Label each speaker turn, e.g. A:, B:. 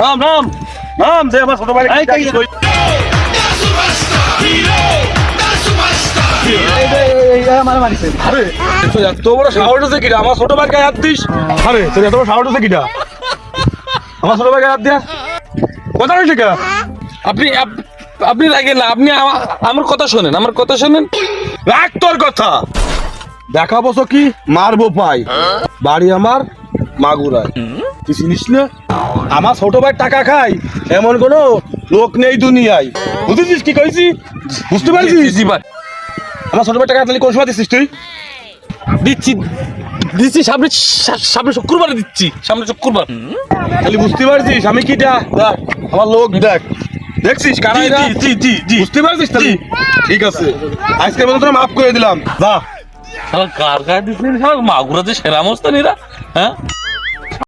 A: নাম নাম নাম যে আমার ছোট ভাই আরে এত বড় সাহস আছে কিনা আমার ছোট ভাই গায়ে হাত দিস আরে তোর এত বড় সাহস আছে কিনা আমার ছোট ভাই গায়ে হাত দিয়া কথা হয়েছে কে
B: আপনি আপনি রাগেন না, আপনি আমার কথা শোনেন, আমার কথা শোনেন।
A: রাখ তোর কথা দেখাবো তো কি মারবো পাই বাড়ি আমার মাগুরায় তুই চিনিস না আমার ছোট ভাই টাকা খাই এমন কোনো লোক নেই দুনিয়ায় বুঝেছিস কি কইছি বুঝতে পারছিস
B: জি ভাই,
A: আমার ছোট ভাই টাকা তাহলে কোন সময় দিচ্ছিস তুই
B: দিচ্ছি দিচ্ছি সামনে সামনে শুক্রবারে দিচ্ছি, সামনে শুক্রবার।
A: তাহলে বুঝতে পারছিস আমি কি দেখ আমার লোক দেখ দেখছিস কারা এরা?
B: জি জি জি
A: বুঝতে পারছিস তাহলে ঠিক আছে আজকের মতো তোরা মাফ করে দিলাম যা
B: কার গায়ে দিচ্ছেন মাগুরা যে সেরা মস্তান এরা, হ্যাঁ